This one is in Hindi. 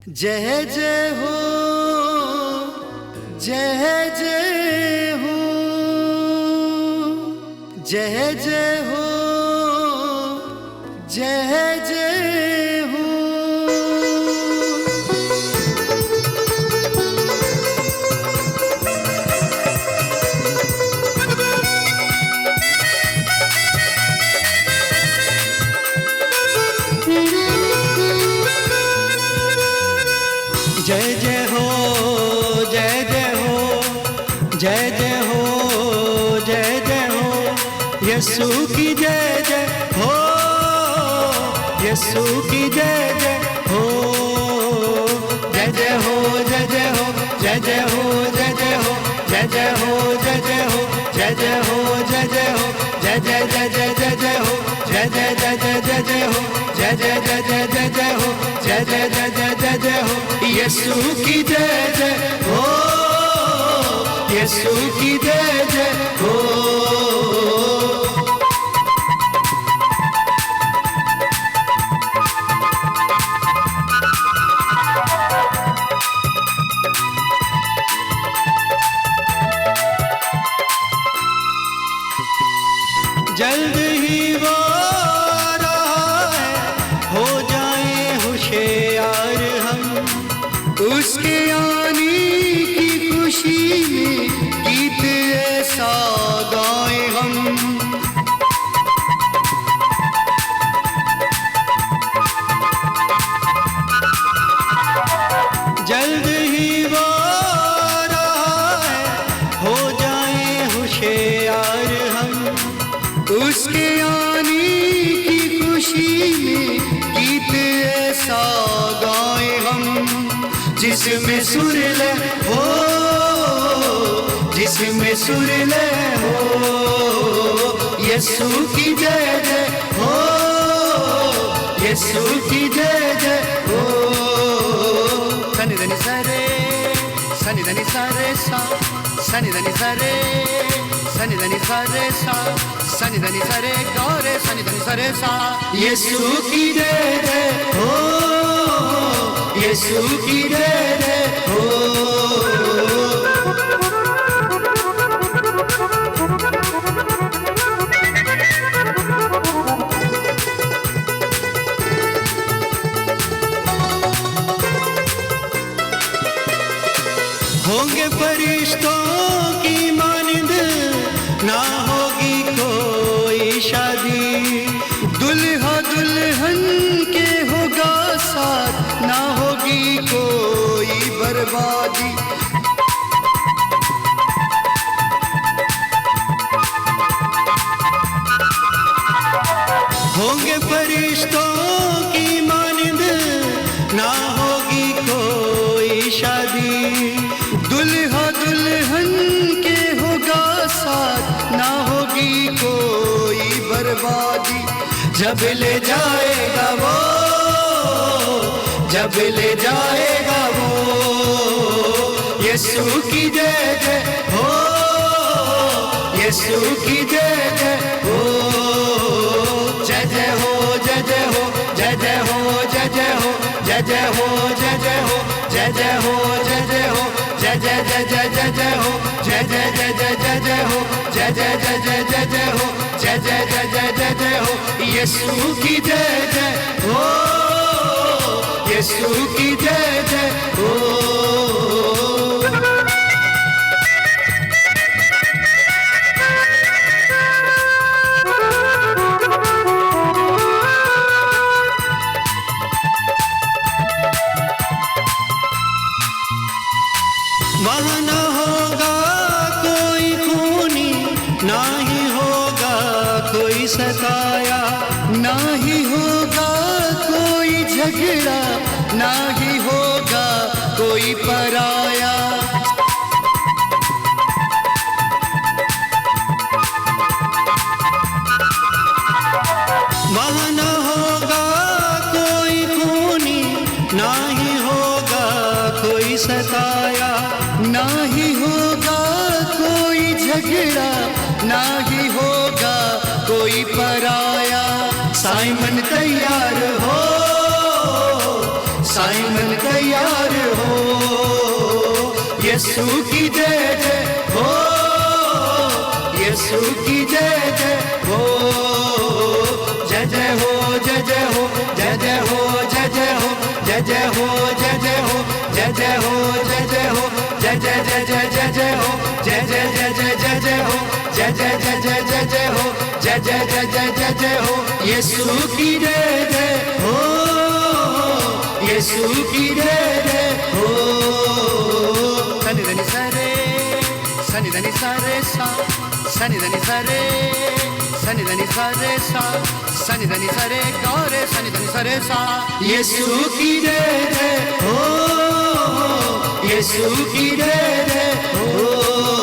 जय जय हो, जय जय हो, जय जय हो, जय जय हो। जय जय हो, जय जय हो, जय जय हो, जय जय हो, यीशु की जय जय हो, यीशु की जय जय हो। जय जय हो, जय जय हो, जय जय हो, जय जय हो, जय जय हो, जय जय हो, जय जय हो, जय जय हो, जय जय जय जय जय जय हो, जय जय जय जय जय जय हो, जय जय जय जय जय जय हो, जय जय जय जय जय जय हो। यीशु की जय जय हो, यीशु की जय जय हो। जल्द ही वो रहा है, हो जाए होशियार हम, उसके आने की खुशी में गीत ऐसा गाए हम। जल्द ही वो रहा है, हो जाए होशियार हम, उसके आने की खुशी में गीत ऐसा गाए हम। जिसमें सुर ले हो, जिसमें सुर ले हो, यीशु की जय जय हो, यीशु की जय जय हो। सनि धनि सरे, सनि धनि सरे सा, सनि धनि सरे, सनि धनि सरे सा, सनि धनि सरे गौरे, सनि धनि सरे सा। यीशु की जय जय हो, यीशु की जय जय हो। होंगे फरिश्तों की मानिंद, ना होगी कोई शादी, दुल्हा दुल्हन के होगा साथ, ना होगी कोई बर्बादी। होंगे फरिश्तों की मानिंद, ना होगी कोई शादी, दुल्हा दुल्हन के होगा साथ, ना होगी कोई बर्बादी। जब ले जाएगा वो, जब ले जाएगा वो, यीशु की जय जय हो, यीशु की जय जय हो। जय जय हो, जय जय हो, जय जय हो, जय जय हो, जय जय हो, जय जय हो, जय जय हो, जय जय हो, जय जय जय जय जय जय हो, जय जय जय जय जय जय हो, जय जय जय जय जय जय हो, जय जय जय जय जय जय हो। यीशु की जय जय हो, यीशु की जय जय हो। वहाँ ना होगा कोई खूनी, ना ही होगा कोई सताया, ना ही होगा कोई झगड़ा, ना ही होगा कोई पराया। वहाँ ना होगा कोई खूनी, ना ही होगा कोई सताया, ना ही होगा कोई झगड़ा, ना ही होगा कोई पराया। साइमन तैयार हो, साइमन तैयार यीशु की जय जय हो, यीशु की जय जय हो, जय जय हो, जय जय हो, जय जय हो, जय जय हो, जय जय हो, जय जय हो, जय जय हो, जय जय हो, जय जय जय जय जय जय हो, जय जय जय जय जय जय हो, जय जय जय जय जय जय हो, जय जय जय जय जय जय हो, यीशु की जय जय हो, यीशु की जय जय हो। सनि धनि सरे, सनि धनि सरे सा, सनि धनि सरे, सनि धनि सरे सा, सनि धनि सरे गौरे, सनि धनि सरे सा। यीशु की जय जय हो, यीशु की जय जय हो।